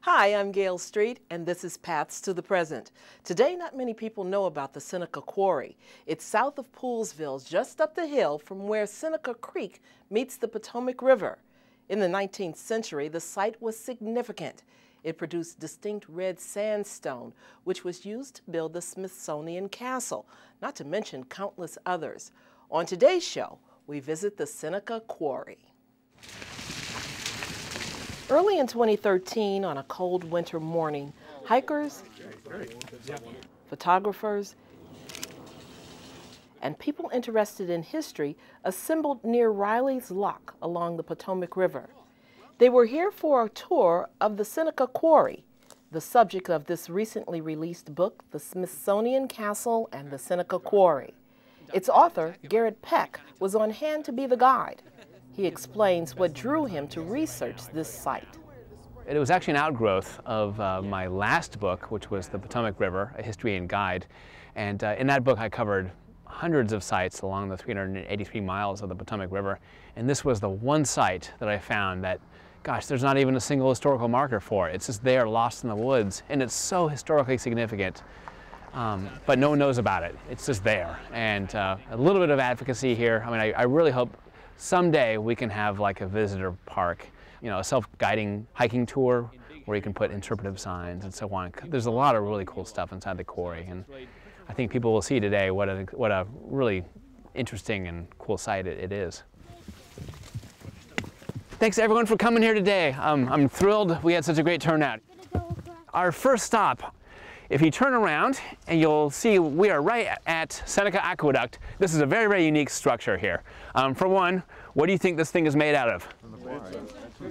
Hi, I'm Gail Street, and this is Paths to the Present. Today, not many people know about the Seneca Quarry. It's south of Poolesville, just up the hill from where Seneca Creek meets the Potomac River. In the 19th century, the site was significant. It produced distinct red sandstone, which was used to build the Smithsonian Castle, not to mention countless others. On today's show, we visit the Seneca Quarry. Early in 2013, on a cold winter morning, hikers, photographers, and people interested in history assembled near Riley's Lock along the Potomac River. They were here for a tour of the Seneca Quarry, the subject of this recently released book, The Smithsonian Castle and the Seneca Quarry. Its author, Garrett Peck, was on hand to be the guide. He explains what drew him to research this site. It was actually an outgrowth of my last book, which was The Potomac River, A History and Guide. And in that book, I covered hundreds of sites along the 383 miles of the Potomac River. And this was the one site that I found that, gosh, there's not even a single historical marker for it. It's just there, lost in the woods. And it's so historically significant, but no one knows about it. It's just there. And a little bit of advocacy here. I mean, I really hope someday we can have like a visitor park, you know, a self-guiding hiking tour where you can put interpretive signs and so on. There's a lot of really cool stuff inside the quarry, and I think people will see today what a really interesting and cool site it is. Thanks everyone for coming here today. I'm thrilled we had such a great turnout. Our first stop, if you turn around, and you'll see we are right at Seneca Aqueduct. This is a very, very unique structure here. For one, what do you think this thing is made out of?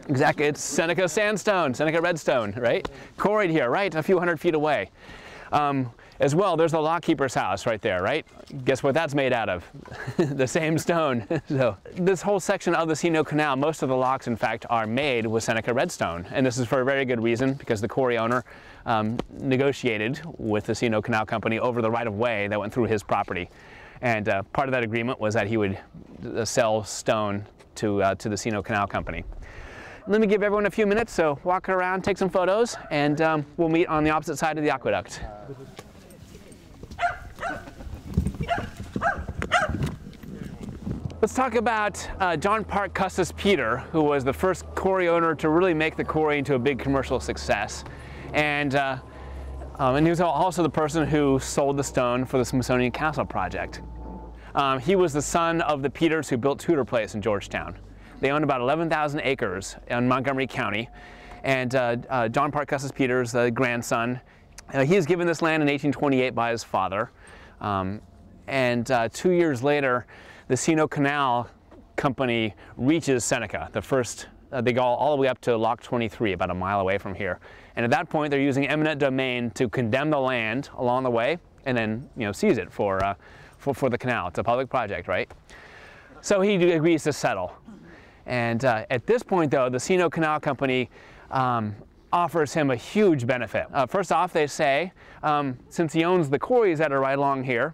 Exactly, it's Seneca sandstone, Seneca redstone, right? Quarried here, right, a few hundred feet away. As well, there's the lockkeeper's house right there, right? Guess what that's made out of? The same stone. So this whole section of the Seneca Canal, most of the locks, in fact, are made with Seneca redstone. And this is for a very good reason, because the quarry owner negotiated with the Seneca Canal Company over the right-of-way that went through his property. And part of that agreement was that he would sell stone to the Seneca Canal Company. Let me give everyone a few minutes, so walk around, take some photos, and we'll meet on the opposite side of the aqueduct. Let's talk about John Parke Custis Peter, who was the first quarry owner to really make the quarry into a big commercial success. And he was also the person who sold the stone for the Smithsonian Castle project. He was the son of the Peters who built Tudor Place in Georgetown. They owned about 11,000 acres in Montgomery County. And John Parke Custis Peters, the grandson, he was given this land in 1828 by his father. 2 years later, the Seneca Canal Company reaches Seneca. They go all the way up to Lock 23, about a mile away from here. And at that point, they're using eminent domain to condemn the land along the way, and then, you know, seize it for the canal. It's a public project, right? So he agrees to settle. And at this point, though, the Seneca Canal Company offers him a huge benefit. First off, they say, since he owns the quarries that are right along here,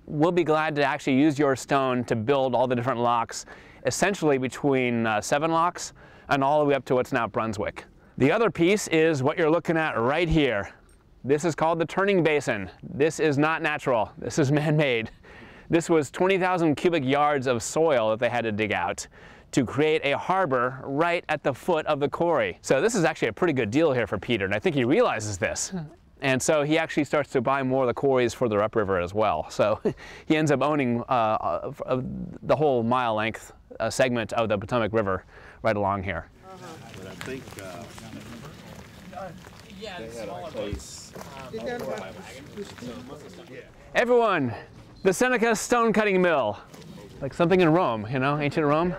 we'll be glad to actually use your stone to build all the different locks, essentially between 7 locks and all the way up to what's now Brunswick. The other piece is what you're looking at right here. This is called the Turning Basin. This is not natural. This is man-made. This was 20,000 cubic yards of soil that they had to dig out to create a harbor right at the foot of the quarry. So this is actually a pretty good deal here for Peter, and I think he realizes this. And so he actually starts to buy more of the quarries further upriver as well. So he ends up owning the whole mile-length segment of the Potomac River right along here. But I think they had a place. Everyone, the Seneca stone cutting mill. Like something in Rome, you know, ancient Rome.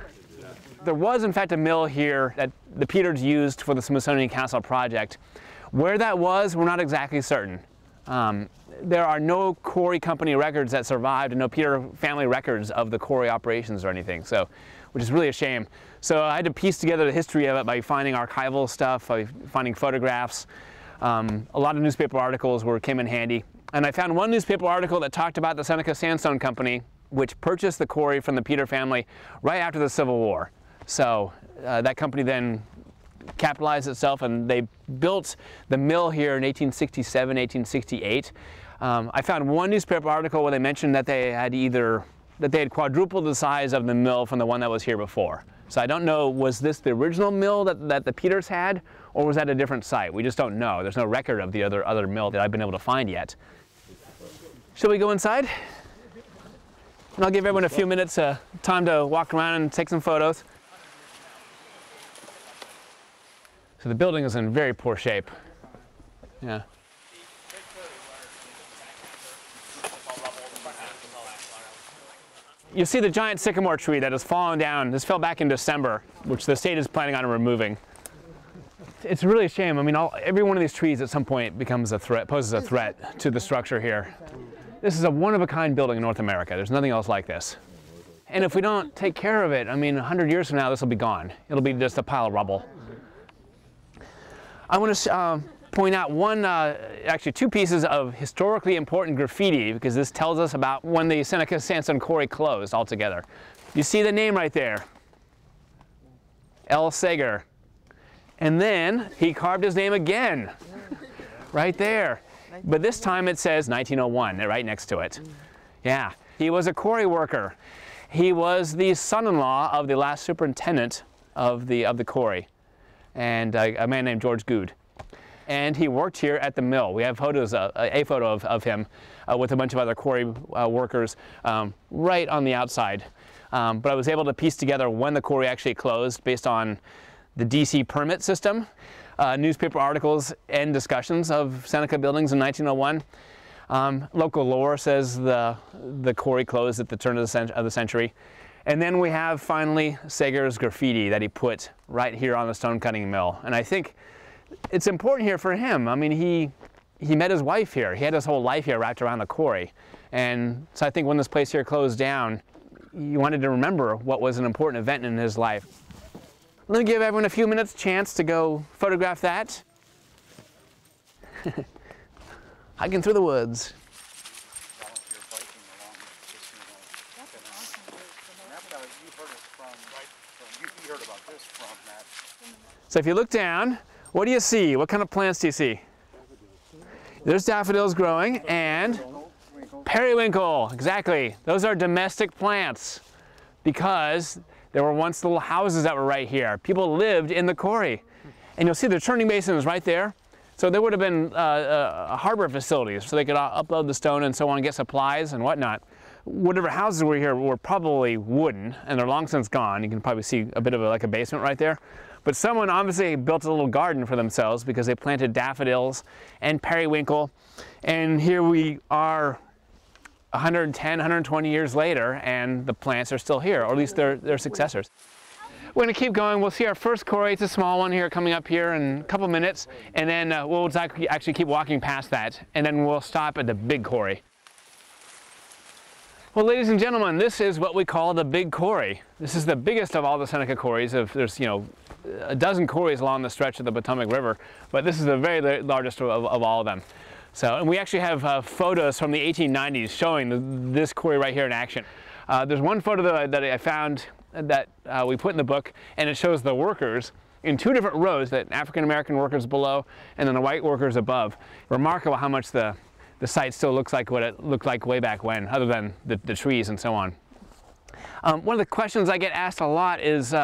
There was, in fact, a mill here that the Peters used for the Smithsonian Castle project. Where that was, we're not exactly certain. There are no quarry company records that survived and no Peter family records of the quarry operations or anything, so, which is really a shame. So I had to piece together the history of it by finding archival stuff, by finding photographs. A lot of newspaper articles came in handy. And I found one newspaper article that talked about the Seneca Sandstone Company, which purchased the quarry from the Peter family right after the Civil War. So that company then capitalize itself, and they built the mill here in 1867, 1868. I found one newspaper article where they mentioned that they had quadrupled the size of the mill from the one that was here before. So I don't know, was this the original mill that the Peters had, or was that a different site? We just don't know. There's no record of the other mill that I've been able to find yet. Shall we go inside? And I'll give everyone a few minutes time to walk around and take some photos. So the building is in very poor shape. Yeah. You see the giant sycamore tree that has fallen down. This fell back in December, which the state is planning on removing. It's really a shame. I mean, every one of these trees at some point becomes a threat, poses a threat to the structure here. This is a one-of-a-kind building in North America. There's nothing else like this. And if we don't take care of it, I mean, 100 years from now, this will be gone. It'll be just a pile of rubble. I want to point out actually two pieces of historically important graffiti, because this tells us about when the Seneca Sandstone Quarry closed altogether. You see the name right there, L. Sager. And then he carved his name again, right there. But this time it says 1901, right next to it. Yeah, he was a quarry worker. He was the son-in-law of the last superintendent of the quarry, and a man named George Good. And he worked here at the mill. We have photos, a photo of him with a bunch of other quarry workers right on the outside. But I was able to piece together when the quarry actually closed based on the DC permit system, newspaper articles and discussions of Seneca buildings in 1901. Local lore says the quarry closed at the turn of the century. And then we have finally Sager's graffiti that he put right here on the stone cutting mill. And I think it's important here for him. I mean, he met his wife here. He had his whole life here wrapped around the quarry. And so I think when this place here closed down, he wanted to remember what was an important event in his life. Let me give everyone a few minutes chance to go photograph that. Hiking through the woods. So if you look down, what do you see? What kind of plants do you see? There's daffodils growing and periwinkle, exactly. Those are domestic plants because there were once little houses that were right here. People lived in the quarry. And you'll see the Turning Basin is right there. So there would have been harbor facilities so they could upload the stone and so on and get supplies and whatnot. Whatever houses were here were probably wooden, and they're long since gone. You can probably see a bit of like a basement right there. But someone obviously built a little garden for themselves because they planted daffodils and periwinkle. And here we are 110, 120 years later, and the plants are still here, or at least their successors. We're going to keep going. We'll see our first quarry. It's a small one here coming up here in a couple minutes. And then we'll actually keep walking past that. And then we'll stop at the big quarry. Well, ladies and gentlemen, this is what we call the big quarry. This is the biggest of all the Seneca quarries. There's, a dozen quarries along the stretch of the Potomac River, but this is the very largest of all of them. So, and we actually have photos from the 1890s showing this quarry right here in action. There's one photo that I found that we put in the book, and it shows the workers in two different rows, the African-American workers below and then the white workers above. Remarkable how much the site still looks like what it looked like way back when, other than the trees and so on. One of the questions I get asked a lot is,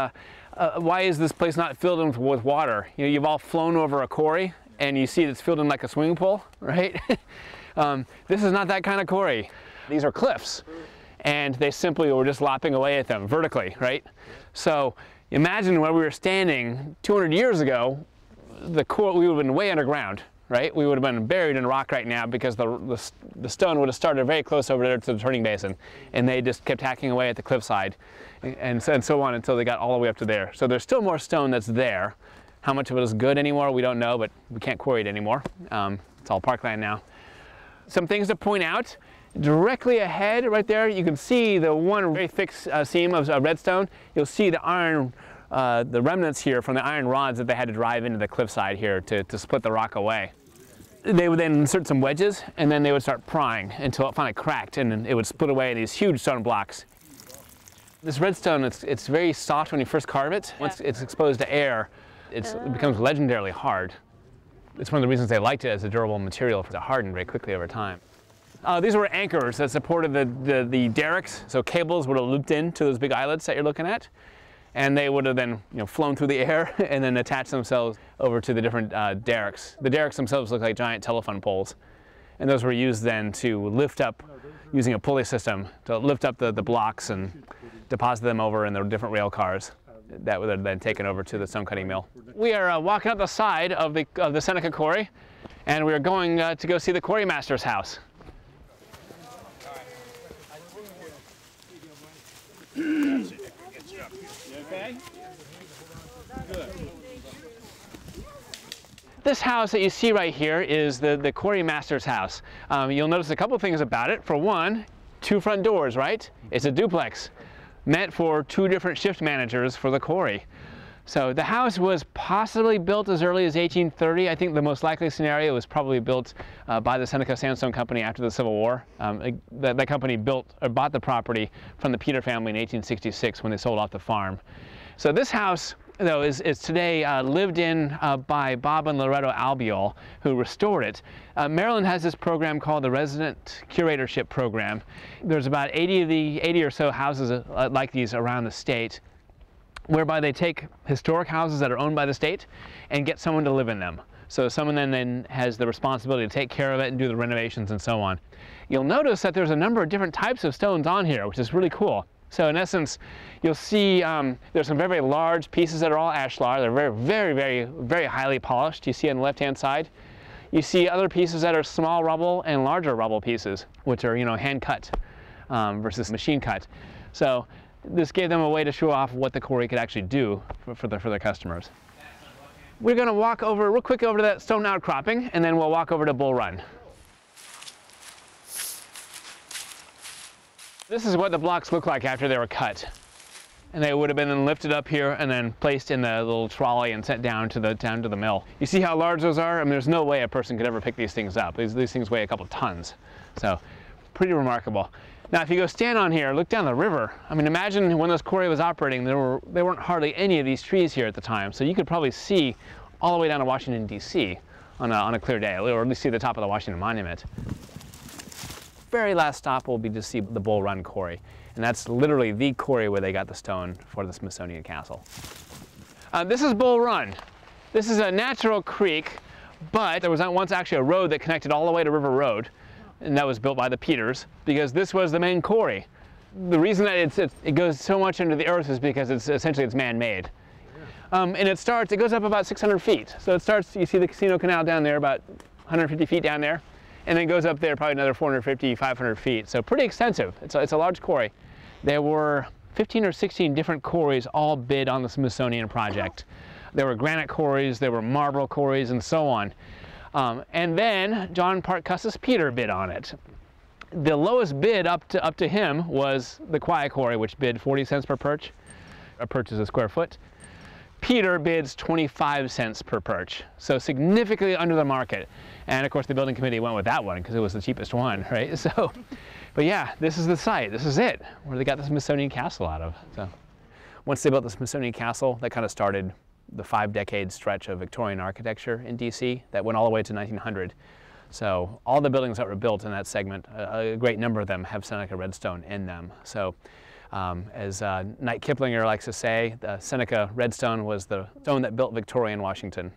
why is this place not filled in with water? You've all flown over a quarry and you see it's filled in like a swimming pool, right? This is not that kind of quarry. These are cliffs, and they simply were just lopping away at them vertically, right? So imagine where we were standing 200 years ago, we would have been way underground, right? We would have been buried in rock right now because the stone would have started very close over there to the Turning Basin, and they just kept hacking away at the cliffside and so on until they got all the way up to there. So there's still more stone that's there. How much of it is good anymore, we don't know, but we can't quarry it anymore. It's all parkland now. Some things to point out. Directly ahead, right there, you can see the one very thick seam of redstone. You'll see the iron, the remnants here from the iron rods that they had to drive into the cliffside here to split the rock away. They would then insert some wedges, and then they would start prying until it finally cracked, and it would split away these huge stone blocks. This redstone, it's very soft when you first carve it. Once it's exposed to air, It becomes legendarily hard. It's one of the reasons they liked it as a durable material, because it hardened very quickly over time. These were anchors that supported the derricks, so cables would have looped into those big eyelets that you're looking at, and they would have then flown through the air and then attached themselves over to the different derricks. The derricks themselves look like giant telephone poles, and those were used then to lift up, using a pulley system, to lift up the blocks and deposit them over in the different rail cars that were then taken over to the stone cutting mill. We are walking up the side of the Seneca Quarry, and we are going to go see the quarry master's house. Okay? Good. This house that you see right here is the quarry master's house. You'll notice a couple things about it. For one, 2 front doors, right? It's a duplex, meant for 2 different shift managers for the quarry. So the house was possibly built as early as 1830. I think the most likely scenario was probably built by the Seneca Sandstone Company after the Civil War. That company bought the property from the Peter family in 1866 when they sold off the farm. So this house, though, is today lived in by Bob and Loretto Albiol, who restored it. Maryland has this program called the Resident Curatorship Program. There's about 80 or so houses like these around the state, whereby they take historic houses that are owned by the state and get someone to live in them. So someone then has the responsibility to take care of it and do the renovations and so on. You'll notice that there's a number of different types of stones on here, which is really cool. So in essence, you'll see there's some very, very large pieces that are all ashlar. They're very, very, very, very highly polished. You see on the left-hand side. You see other pieces that are small rubble and larger rubble pieces, which are, hand cut versus machine cut. So this gave them a way to show off what the quarry could actually do for their customers. We're going to walk over real quick over to that stone outcropping, and then we'll walk over to Bull Run. This is what the blocks look like after they were cut. And they would have been then lifted up here and then placed in the little trolley and sent down to the mill. You see how large those are? I mean, there's no way a person could ever pick these things up. These things weigh a couple tons. So pretty remarkable. Now, if you go stand on here, look down the river. I mean, imagine when this quarry was operating, there weren't hardly any of these trees here at the time. So you could probably see all the way down to Washington, D.C. on a clear day, or at least see the top of the Washington Monument. Very last stop will be to see the Bull Run Quarry. And that's literally the quarry where they got the stone for the Smithsonian Castle. This is Bull Run. This is a natural creek, but there was once actually a road that connected all the way to River Road. And that was built by the Peters, because this was the main quarry. The reason that it goes so much into the earth is because it's man-made. And it goes up about 600 feet. So it starts, you see the Casino Canal down there, about 150 feet down there, and then it goes up there probably another 450, 500 feet. So pretty extensive. It's a large quarry. There were 15 or 16 different quarries all bid on the Smithsonian project. There were granite quarries, there were marble quarries, and so on. And then John Parke-Custis Peter bid on it. The lowest bid up to him was the Quiet Quarry, which bid 40 cents per perch. A perch is a square foot. Peter bids 25 cents per perch, so significantly under the market. And of course the building committee went with that one because it was the cheapest one, right? So, but yeah, this is the site. This is it, where they got the Smithsonian Castle out of. So, once they built the Smithsonian Castle, that kind of started the 5-decade stretch of Victorian architecture in DC that went all the way to 1900. So all the buildings that were built in that segment, a great number of them have Seneca redstone in them. So as Knight Kiplinger likes to say, the Seneca redstone was the stone that built Victorian Washington.